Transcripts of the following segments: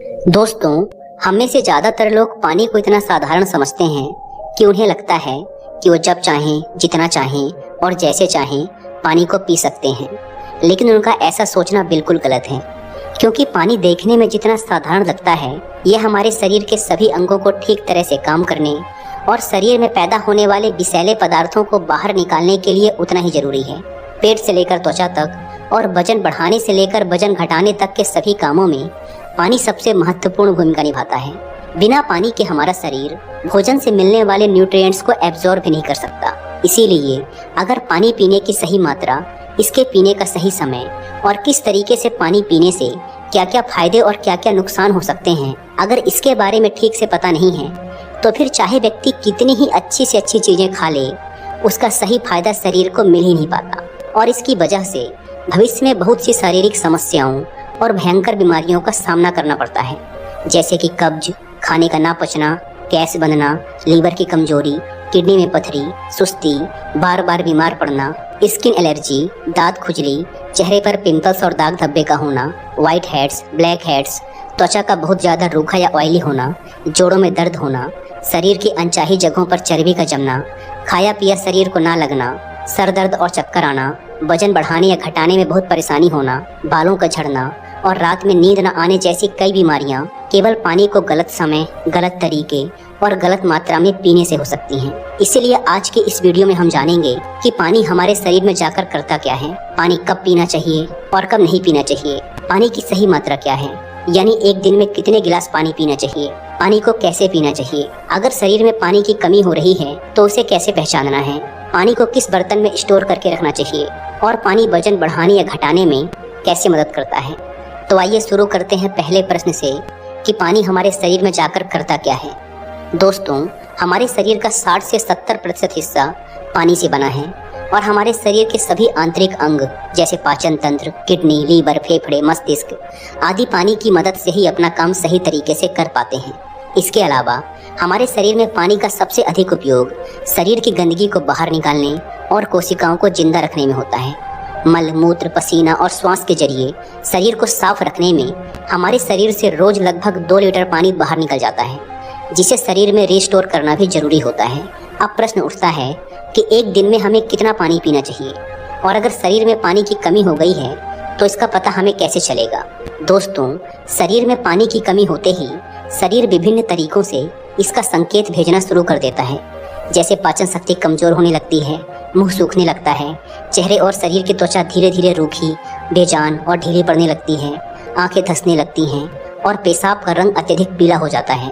दोस्तों, हम में से ज़्यादातर लोग पानी को इतना साधारण समझते हैं कि उन्हें लगता है कि वो जब चाहें, जितना चाहें और जैसे चाहें पानी को पी सकते हैं। लेकिन उनका ऐसा सोचना बिल्कुल गलत है, क्योंकि पानी देखने में जितना साधारण लगता है, ये हमारे शरीर के सभी अंगों को ठीक तरह से काम करने और शरीर में पैदा होने वाले विषैले पदार्थों को बाहर निकालने के लिए उतना ही जरूरी है। पेट से लेकर त्वचा तक और वजन बढ़ाने से लेकर वजन घटाने तक के सभी कामों में पानी सबसे महत्वपूर्ण भूमिका निभाता है। बिना पानी के हमारा शरीर भोजन से मिलने वाले न्यूट्रिएंट्स को एब्जॉर्ब भी नहीं कर सकता। इसीलिए अगर पानी पीने की सही मात्रा, इसके पीने का सही समय और किस तरीके से पानी पीने से क्या क्या फायदे और क्या क्या नुकसान हो सकते हैं, अगर इसके बारे में ठीक से पता नहीं है, तो फिर चाहे व्यक्ति कितनी ही अच्छी से अच्छी चीज़ें खा ले, उसका सही फायदा शरीर को मिल ही नहीं पाता। और इसकी वजह से भविष्य में बहुत सी शारीरिक समस्याओं और भयंकर बीमारियों का सामना करना पड़ता है, जैसे कि कब्ज, खाने का ना पचना, गैस बनना, लीवर की कमजोरी, किडनी में पथरी, सुस्ती, बार बार बीमार पड़ना, स्किन एलर्जी, दांत खुजली, चेहरे पर पिंपल्स और दाग धब्बे का होना, व्हाइट हेड्स, ब्लैक हेड्स, त्वचा का बहुत ज़्यादा रूखा या ऑयली होना, जोड़ों में दर्द होना, शरीर की अनचाही जगहों पर चर्बी का जमना, खाया पिया शरीर को ना लगना, सर दर्द और चक्कर आना, वजन बढ़ाने या घटाने में बहुत परेशानी होना, बालों का झड़ना और रात में नींद न आने जैसी कई बीमारियां केवल पानी को गलत समय, गलत तरीके और गलत मात्रा में पीने से हो सकती हैं। इसीलिए आज के इस वीडियो में हम जानेंगे कि पानी हमारे शरीर में जाकर करता क्या है, पानी कब पीना चाहिए और कब नहीं पीना चाहिए, पानी की सही मात्रा क्या है, यानी एक दिन में कितने गिलास पानी पीना चाहिए, पानी को कैसे पीना चाहिए, अगर शरीर में पानी की कमी हो रही है तो उसे कैसे पहचानना है, पानी को किस बर्तन में स्टोर करके रखना चाहिए और पानी वजन बढ़ाने या घटाने में कैसे मदद करता है। तो आइए शुरू करते हैं पहले प्रश्न से कि पानी हमारे शरीर में जाकर करता क्या है। दोस्तों, हमारे शरीर का 60 से 70% हिस्सा पानी से बना है और हमारे शरीर के सभी आंतरिक अंग जैसे पाचन तंत्र, किडनी, लीवर, फेफड़े, मस्तिष्क आदि पानी की मदद से ही अपना काम सही तरीके से कर पाते हैं। इसके अलावा हमारे शरीर में पानी का सबसे अधिक उपयोग शरीर की गंदगी को बाहर निकालने और कोशिकाओं को जिंदा रखने में होता है। मल, मूत्र, पसीना और श्वास के जरिए शरीर को साफ रखने में हमारे शरीर से रोज लगभग 2 लीटर पानी बाहर निकल जाता है, जिसे शरीर में रिस्टोर करना भी जरूरी होता है। अब प्रश्न उठता है कि एक दिन में हमें कितना पानी पीना चाहिए और अगर शरीर में पानी की कमी हो गई है तो इसका पता हमें कैसे चलेगा। दोस्तों, शरीर में पानी की कमी होते ही शरीर विभिन्न तरीकों से इसका संकेत भेजना शुरू कर देता है, जैसे पाचन शक्ति कमजोर होने लगती है, मुंह सूखने लगता है, चेहरे और शरीर की त्वचा धीरे धीरे रूखी, बेजान और ढीली पड़ने लगती है, आंखें धंसने लगती हैं और पेशाब का रंग अत्यधिक पीला हो जाता है।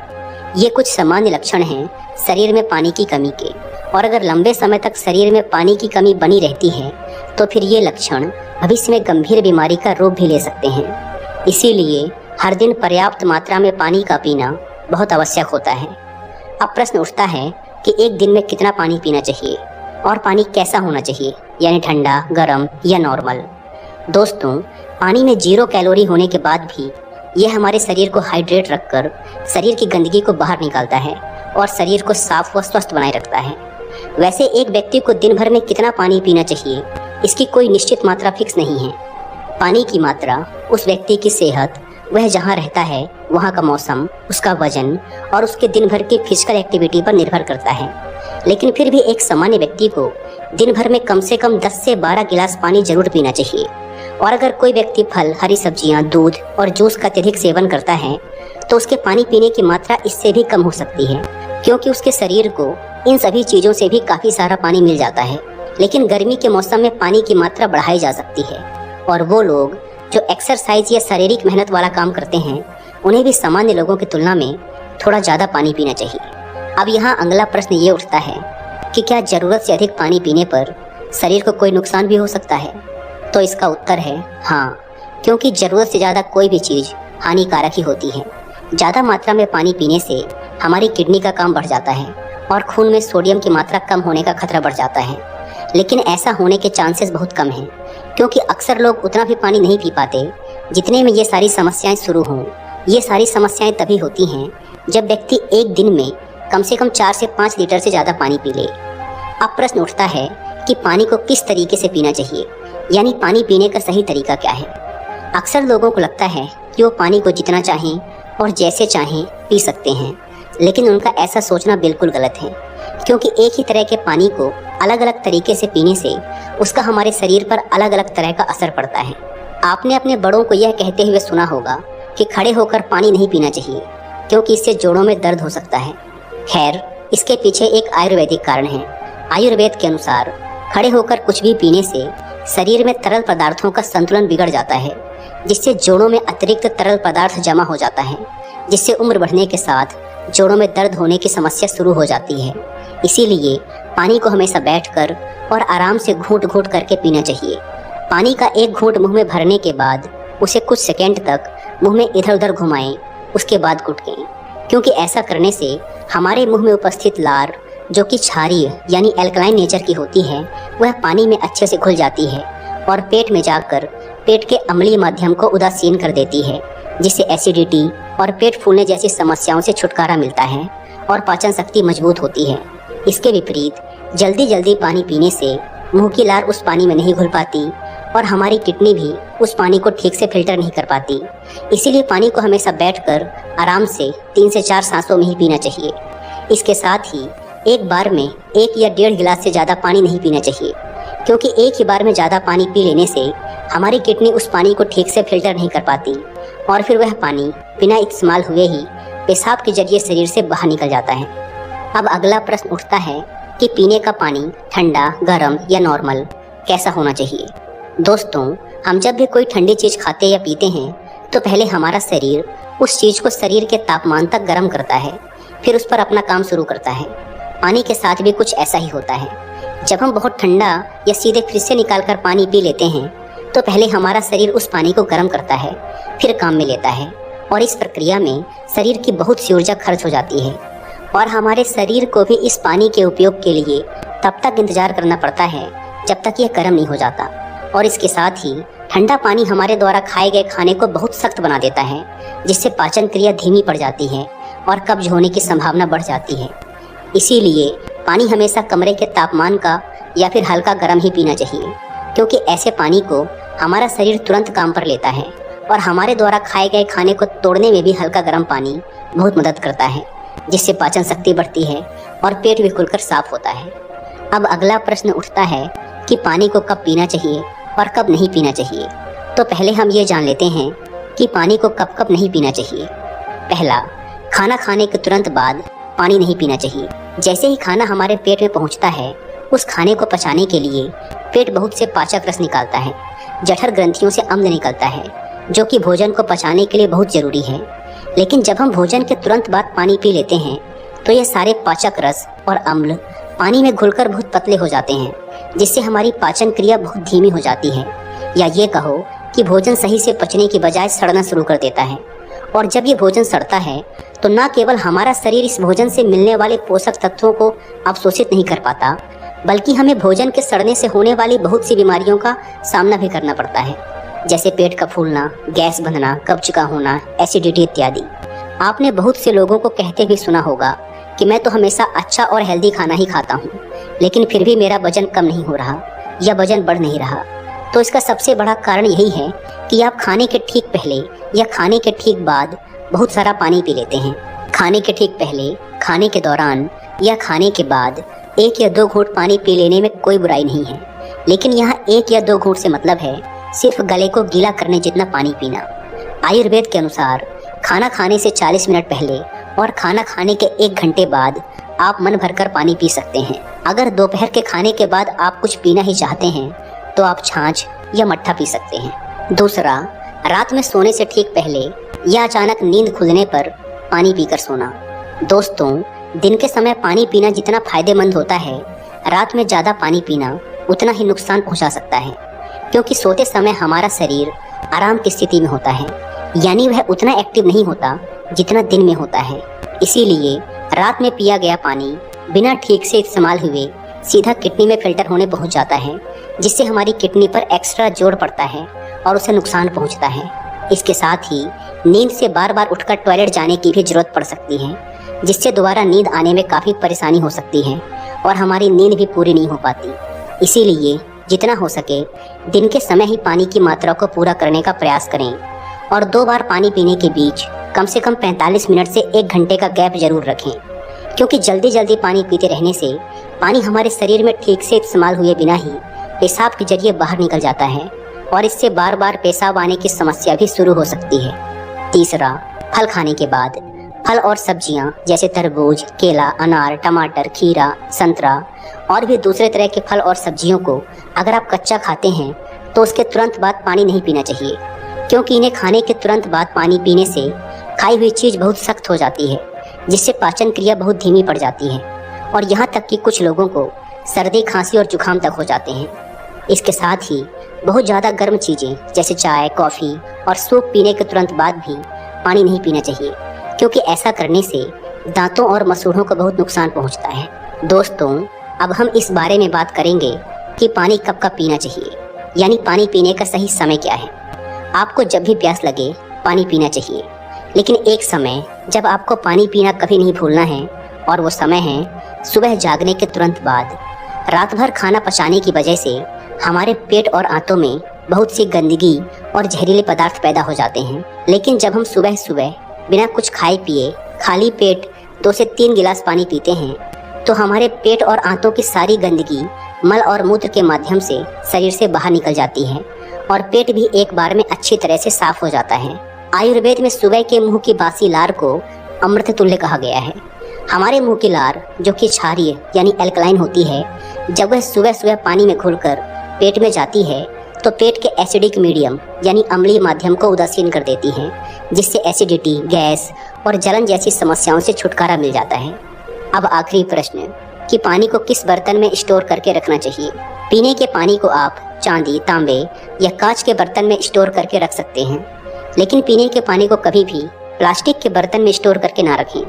ये कुछ सामान्य लक्षण हैं शरीर में पानी की कमी के, और अगर लंबे समय तक शरीर में पानी की कमी बनी रहती है तो फिर ये लक्षण भविष्य में गंभीर बीमारी का रूप भी ले सकते हैं। इसीलिए हर दिन पर्याप्त मात्रा में पानी का पीना बहुत आवश्यक होता है। अब प्रश्न उठता है कि एक दिन में कितना पानी पीना चाहिए और पानी कैसा होना चाहिए, यानी ठंडा, गर्म या नॉर्मल। दोस्तों, पानी में 0 कैलोरी होने के बाद भी यह हमारे शरीर को हाइड्रेट रखकर शरीर की गंदगी को बाहर निकालता है और शरीर को साफ व स्वस्थ बनाए रखता है। वैसे एक व्यक्ति को दिन भर में कितना पानी पीना चाहिए, इसकी कोई निश्चित मात्रा फिक्स नहीं है। पानी की मात्रा उस व्यक्ति की सेहत, वह जहाँ रहता है वहाँ का मौसम, उसका वजन और उसके दिन भर की फिजिकल एक्टिविटी पर निर्भर करता है। लेकिन फिर भी एक सामान्य व्यक्ति को दिन भर में कम से कम 10 से 12 गिलास पानी जरूर पीना चाहिए। और अगर कोई व्यक्ति फल, हरी सब्जियां, दूध और जूस का अत्यधिक सेवन करता है तो उसके पानी पीने की मात्रा इससे भी कम हो सकती है, क्योंकि उसके शरीर को इन सभी चीज़ों से भी काफ़ी सारा पानी मिल जाता है। लेकिन गर्मी के मौसम में पानी की मात्रा बढ़ाई जा सकती है, और वो लोग जो एक्सरसाइज या शारीरिक मेहनत वाला काम करते हैं उन्हें भी सामान्य लोगों की तुलना में थोड़ा ज़्यादा पानी पीना चाहिए। अब यहाँ अगला प्रश्न ये उठता है कि क्या ज़रूरत से अधिक पानी पीने पर शरीर को कोई नुकसान भी हो सकता है? तो इसका उत्तर है हाँ, क्योंकि ज़रूरत से ज़्यादा कोई भी चीज़ हानिकारक ही होती है। ज़्यादा मात्रा में पानी पीने से हमारी किडनी का काम बढ़ जाता है और खून में सोडियम की मात्रा कम होने का खतरा बढ़ जाता है। लेकिन ऐसा होने के चांसेस बहुत कम हैं, क्योंकि अक्सर लोग उतना भी पानी नहीं पी पाते जितने में ये सारी समस्याएं शुरू हों। ये सारी समस्याएं तभी होती हैं जब व्यक्ति एक दिन में कम से कम 4 से 5 लीटर से ज़्यादा पानी पी ले। अब प्रश्न उठता है कि पानी को किस तरीके से पीना चाहिए, यानी पानी पीने का सही तरीका क्या है। अक्सर लोगों को लगता है कि वो पानी को जितना चाहें और जैसे चाहें पी सकते हैं, लेकिन उनका ऐसा सोचना बिल्कुल गलत है, क्योंकि एक ही तरह के पानी को अलग अलग तरीके से पीने से उसका हमारे शरीर पर अलग अलग तरह का असर पड़ता है। आपने अपने बड़ों को यह कहते हुए सुना होगा कि खड़े होकर पानी नहीं पीना चाहिए, क्योंकि इससे जोड़ों में दर्द हो सकता है। खैर, इसके पीछे एक आयुर्वेदिक कारण है। आयुर्वेद के अनुसार खड़े होकर कुछ भी पीने से शरीर में तरल पदार्थों का संतुलन बिगड़ जाता है, जिससे जोड़ों में अतिरिक्त तरल पदार्थ जमा हो जाता है, जिससे उम्र बढ़ने के साथ जोड़ों में दर्द होने की समस्या शुरू हो जाती है। इसीलिए पानी को हमेशा बैठकर और आराम से घूंट घूंट करके पीना चाहिए। पानी का एक घूंट मुंह में भरने के बाद उसे कुछ सेकंड तक मुंह में इधर उधर घुमाएं, उसके बाद घुटकें, क्योंकि ऐसा करने से हमारे मुंह में उपस्थित लार, जो कि क्षारीय यानी एल्कलाइन नेचर की होती है, वह पानी में अच्छे से घुल जाती है और पेट में जाकर पेट के अम्लीय माध्यम को उदासीन कर देती है, जिससे एसिडिटी और पेट फूलने जैसी समस्याओं से छुटकारा मिलता है और पाचन शक्ति मजबूत होती है। इसके विपरीत जल्दी जल्दी पानी पीने से मुंह की लार उस पानी में नहीं घुल पाती और हमारी किडनी भी उस पानी को ठीक से फिल्टर नहीं कर पाती। इसीलिए पानी को हमेशा बैठकर आराम से 3 से 4 सांसों में ही पीना चाहिए। इसके साथ ही एक बार में 1 या 1.5 गिलास से ज़्यादा पानी नहीं पीना चाहिए, क्योंकि एक ही बार में ज़्यादा पानी पी लेने से हमारी किडनी उस पानी को ठीक से फिल्टर नहीं कर पाती और फिर वह पानी बिना इस्तेमाल हुए ही पेशाब के जरिए शरीर से बाहर निकल जाता है। अब अगला प्रश्न उठता है कि पीने का पानी ठंडा, गर्म या नॉर्मल कैसा होना चाहिए। दोस्तों, हम जब भी कोई ठंडी चीज़ खाते या पीते हैं तो पहले हमारा शरीर उस चीज़ को शरीर के तापमान तक गर्म करता है, फिर उस पर अपना काम शुरू करता है। पानी के साथ भी कुछ ऐसा ही होता है। जब हम बहुत ठंडा या सीधे फ्रिज से निकाल कर पानी पी लेते हैं तो पहले हमारा शरीर उस पानी को गर्म करता है, फिर काम में लेता है, और इस प्रक्रिया में शरीर की बहुत सी ऊर्जा खर्च हो जाती है और हमारे शरीर को भी इस पानी के उपयोग के लिए तब तक इंतजार करना पड़ता है जब तक यह गर्म नहीं हो जाता। और इसके साथ ही ठंडा पानी हमारे द्वारा खाए गए खाने को बहुत सख्त बना देता है, जिससे पाचन क्रिया धीमी पड़ जाती है और कब्ज होने की संभावना बढ़ जाती है। इसीलिए पानी हमेशा कमरे के तापमान का या फिर हल्का गर्म ही पीना चाहिए, क्योंकि ऐसे पानी को हमारा शरीर तुरंत काम पर लेता है और हमारे द्वारा खाए गए खाने को तोड़ने में भी हल्का गर्म पानी बहुत मदद करता है, जिससे पाचन शक्ति बढ़ती है और पेट भी खुलकर साफ होता है। अब अगला प्रश्न उठता है कि पानी को कब पीना चाहिए और कब नहीं पीना चाहिए। तो पहले हम ये जान लेते हैं कि पानी को कब कब नहीं पीना चाहिए। पहला, खाना खाने के तुरंत बाद पानी नहीं पीना चाहिए। जैसे ही खाना हमारे पेट में पहुंचता है, उस खाने को पचाने के लिए पेट बहुत से पाचक रस निकालता है। जठर ग्रंथियों से अम्ल निकलता है, जो कि भोजन को पचाने के लिए बहुत जरूरी है। लेकिन जब हम भोजन के तुरंत बाद पानी पी लेते हैं तो ये सारे पाचक रस और अम्ल पानी में घुलकर बहुत पतले हो जाते हैं, जिससे हमारी पाचन क्रिया बहुत धीमी हो जाती है, या ये कहो कि भोजन सही से पचने की बजाय सड़ना शुरू कर देता है। और जब ये भोजन सड़ता है तो न केवल हमारा शरीर इस भोजन से मिलने वाले पोषक तत्वों को अवशोषित नहीं कर पाता, बल्कि हमें भोजन के सड़ने से होने वाली बहुत सी बीमारियों का सामना भी करना पड़ता है, जैसे पेट का फूलना, गैस बनना, कब्ज का होना, एसिडिटी इत्यादि। आपने बहुत से लोगों को कहते भी सुना होगा कि मैं तो हमेशा अच्छा और हेल्दी खाना ही खाता हूँ, लेकिन फिर भी मेरा वजन कम नहीं हो रहा या वजन बढ़ नहीं रहा। तो इसका सबसे बड़ा कारण यही है कि आप खाने के ठीक पहले या खाने के ठीक बाद बहुत सारा पानी पी लेते हैं। खाने के ठीक पहले, खाने के दौरान या खाने के बाद 1 या 2 घूंट पानी पी लेने में कोई बुराई नहीं है, लेकिन यहाँ 1 या 2 घूंट से मतलब है सिर्फ गले को गीला करने जितना पानी पीना। आयुर्वेद के अनुसार खाना खाने से 40 मिनट पहले और खाना खाने के 1 घंटे बाद आप मन भरकर पानी पी सकते हैं। अगर दोपहर के खाने के बाद आप कुछ पीना ही चाहते हैं तो आप छाछ या मट्ठा पी सकते हैं। दूसरा, रात में सोने से ठीक पहले या अचानक नींद खुलने पर पानी पीकर सोना। दोस्तों, दिन के समय पानी पीना जितना फायदेमंद होता है, रात में ज़्यादा पानी पीना उतना ही नुकसान पहुंचा सकता है, क्योंकि सोते समय हमारा शरीर आराम की स्थिति में होता है, यानी वह उतना एक्टिव नहीं होता जितना दिन में होता है। इसीलिए रात में पिया गया पानी बिना ठीक से इस्तेमाल हुए सीधा किडनी में फिल्टर होने पहुंच जाता है, जिससे हमारी किडनी पर एक्स्ट्रा जोर पड़ता है और उसे नुकसान पहुंचता है। इसके साथ ही नींद से बार बार उठकर टॉयलेट जाने की भी जरूरत पड़ सकती है, जिससे दोबारा नींद आने में काफ़ी परेशानी हो सकती है और हमारी नींद भी पूरी नहीं हो पाती। इसीलिए जितना हो सके दिन के समय ही पानी की मात्रा को पूरा करने का प्रयास करें और 2 बार पानी पीने के बीच कम से कम 45 मिनट से 1 घंटे का गैप जरूर रखें, क्योंकि जल्दी जल्दी पानी पीते रहने से पानी हमारे शरीर में ठीक से इस्तेमाल हुए बिना ही पेशाब के जरिए बाहर निकल जाता है और इससे बार बार पेशाब आने की समस्या भी शुरू हो सकती है। तीसरा, फल खाने के बाद फल और सब्जियां जैसे तरबूज, केला, अनार, टमाटर, खीरा, संतरा और भी दूसरे तरह के फल और सब्जियों को अगर आप कच्चा खाते हैं तो उसके तुरंत बाद पानी नहीं पीना चाहिए, क्योंकि इन्हें खाने के तुरंत बाद पानी पीने से खाई हुई चीज़ बहुत सख्त हो जाती है, जिससे पाचन क्रिया बहुत धीमी पड़ जाती है और यहाँ तक कि कुछ लोगों को सर्दी, खांसी और जुकाम तक हो जाते हैं। इसके साथ ही बहुत ज़्यादा गर्म चीज़ें जैसे चाय, कॉफ़ी और सूप पीने के तुरंत बाद भी पानी नहीं पीना चाहिए, क्योंकि ऐसा करने से दांतों और मसूड़ों को बहुत नुकसान पहुंचता है। दोस्तों, अब हम इस बारे में बात करेंगे कि पानी कब कब पीना चाहिए, यानी पानी पीने का सही समय क्या है। आपको जब भी प्यास लगे पानी पीना चाहिए, लेकिन एक समय जब आपको पानी पीना कभी नहीं भूलना है और वो समय है सुबह जागने के तुरंत बाद। रात भर खाना पचाने की वजह से हमारे पेट और आंतों में बहुत सी गंदगी और जहरीले पदार्थ पैदा हो जाते हैं, लेकिन जब हम सुबह सुबह बिना कुछ खाए पिए खाली पेट 2 से 3 गिलास पानी पीते हैं तो हमारे पेट और आंतों की सारी गंदगी मल और मूत्र के माध्यम से शरीर से बाहर निकल जाती है और पेट भी एक बार में अच्छी तरह से साफ हो जाता है। आयुर्वेद में सुबह के मुंह की बासी लार को अमृत तुल्य कहा गया है। हमारे मुंह की लार, जो कि क्षारीय यानी एल्कलाइन होती है, जब वह सुबह सुबह पानी में घुलकर पेट में जाती है तो पेट के एसिडिक मीडियम यानी अम्लीय माध्यम को उदासीन कर देती है, जिससे एसिडिटी, गैस और जलन जैसी समस्याओं से छुटकारा मिल जाता है। अब आखिरी प्रश्न कि पानी को किस बर्तन में स्टोर करके रखना चाहिए। पीने के पानी को आप चांदी, तांबे या कांच के बर्तन में स्टोर करके रख सकते हैं, लेकिन पीने के पानी को कभी भी प्लास्टिक के बर्तन में स्टोर करके ना रखें,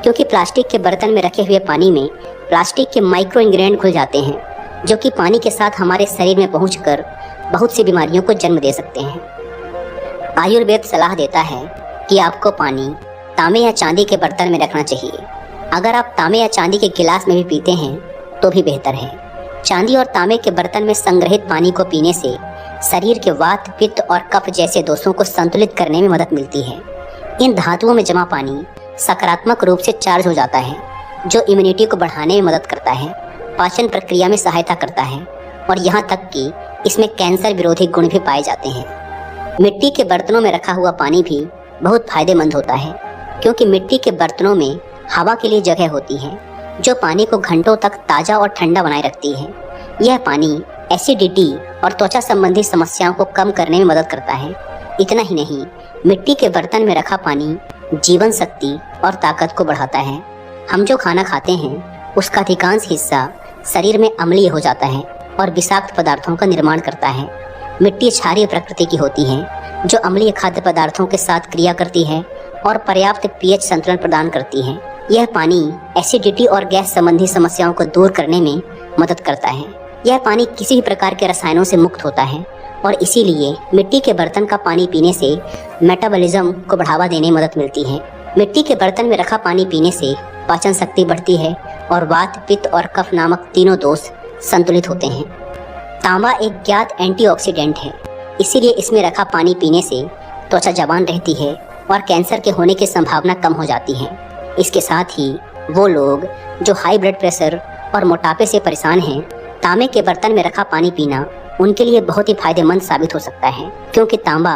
क्योंकि प्लास्टिक के बर्तन में रखे हुए पानी में प्लास्टिक के माइक्रो इंग्रेडिएंट घुल जाते हैं, जो कि पानी के साथ हमारे शरीर में पहुंचकर बहुत सी बीमारियों को जन्म दे सकते हैं। आयुर्वेद सलाह देता है कि आपको पानी तांबे या चांदी के बर्तन में रखना चाहिए। अगर आप तांबे या चांदी के गिलास में भी पीते हैं तो भी बेहतर है। चांदी और तांबे के बर्तन में संग्रहित पानी को पीने से शरीर के वात, पित्त और कफ जैसे दोषों को संतुलित करने में मदद मिलती है। इन धातुओं में जमा पानी सकारात्मक रूप से चार्ज हो जाता है, जो इम्यूनिटी को बढ़ाने में मदद करता है, पाचन प्रक्रिया में सहायता करता है और यहाँ तक कि इसमें कैंसर विरोधी गुण भी पाए जाते हैं। मिट्टी के बर्तनों में रखा हुआ पानी भी बहुत फायदेमंद होता है, क्योंकि मिट्टी के बर्तनों में हवा के लिए जगह होती है, जो पानी को घंटों तक ताज़ा और ठंडा बनाए रखती है। यह पानी एसिडिटी और त्वचा संबंधी समस्याओं को कम करने में मदद करता है। इतना ही नहीं, मिट्टी के बर्तन में रखा पानी जीवन शक्ति और ताकत को बढ़ाता है। हम जो खाना खाते हैं उसका अधिकांश हिस्सा शरीर में अम्लीय हो जाता है और विषाक्त पदार्थों का निर्माण करता है। मिट्टी क्षारीय प्रकृति की होती है, जो अम्लीय खाद्य पदार्थों के साथ क्रिया करती है और पर्याप्त पीएच संतुलन प्रदान करती है। यह पानी एसिडिटी और गैस संबंधी समस्याओं को दूर करने में मदद करता है। यह पानी किसी भी प्रकार के रसायनों से मुक्त होता है और इसीलिए मिट्टी के बर्तन का पानी पीने से मेटाबॉलिज्म को बढ़ावा देने में मदद मिलती है। मिट्टी के बर्तन में रखा पानी पीने से पाचन शक्ति बढ़ती है और वात, पित्त और कफ नामक तीनों दोष संतुलित होते हैं। तांबा एक ज्ञात एंटीऑक्सीडेंट है, इसीलिए इसमें रखा पानी पीने से त्वचा जवान रहती है और कैंसर के होने की संभावना कम हो जाती है। इसके साथ ही वो लोग जो हाई ब्लड प्रेशर और मोटापे से परेशान हैं, तांबे के बर्तन में रखा पानी पीना उनके लिए बहुत ही फायदेमंद साबित हो सकता है, क्योंकि तांबा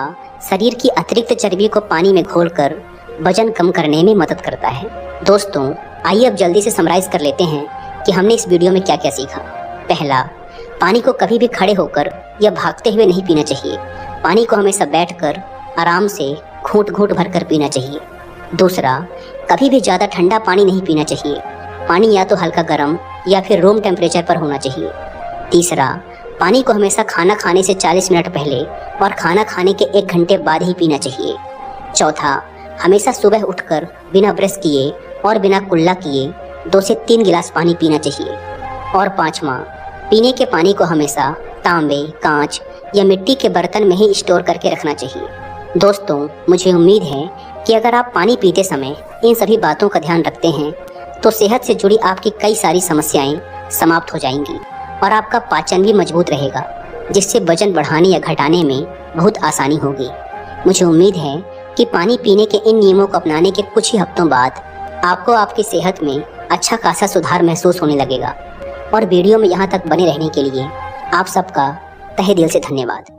शरीर की अतिरिक्त चर्बी को पानी में घोलकर वजन कम करने में मदद करता है। दोस्तों, आइए अब जल्दी से समराइज कर लेते हैं कि हमने इस वीडियो में क्या क्या सीखा। पहला, पानी को कभी भी खड़े होकर या भागते हुए नहीं पीना चाहिए। पानी को हमेशा बैठकर आराम से घूंट घूंट भरकर पीना चाहिए। दूसरा, कभी भी ज़्यादा ठंडा पानी नहीं पीना चाहिए। पानी या तो हल्का गर्म या फिर रूम टेम्परेचर पर होना चाहिए। तीसरा, पानी को हमेशा खाना खाने से 40 मिनट पहले और खाना खाने के 1 घंटे बाद ही पीना चाहिए। चौथा, हमेशा सुबह उठकर बिना ब्रश किए और बिना कुल्ला किए 2 से 3 गिलास पानी पीना चाहिए। और पाँचवा, पीने के पानी को हमेशा तांबे, कांच या मिट्टी के बर्तन में ही स्टोर करके रखना चाहिए। दोस्तों, मुझे उम्मीद है कि अगर आप पानी पीते समय इन सभी बातों का ध्यान रखते हैं तो सेहत से जुड़ी आपकी कई सारी समस्याएं समाप्त हो जाएंगी और आपका पाचन भी मजबूत रहेगा, जिससे वजन बढ़ाने या घटाने में बहुत आसानी होगी। मुझे उम्मीद है कि पानी पीने के इन नियमों को अपनाने के कुछ ही हफ्तों बाद आपको आपकी सेहत में अच्छा खासा सुधार महसूस होने लगेगा। और वीडियो में यहाँ तक बने रहने के लिए आप सबका तहे दिल से धन्यवाद।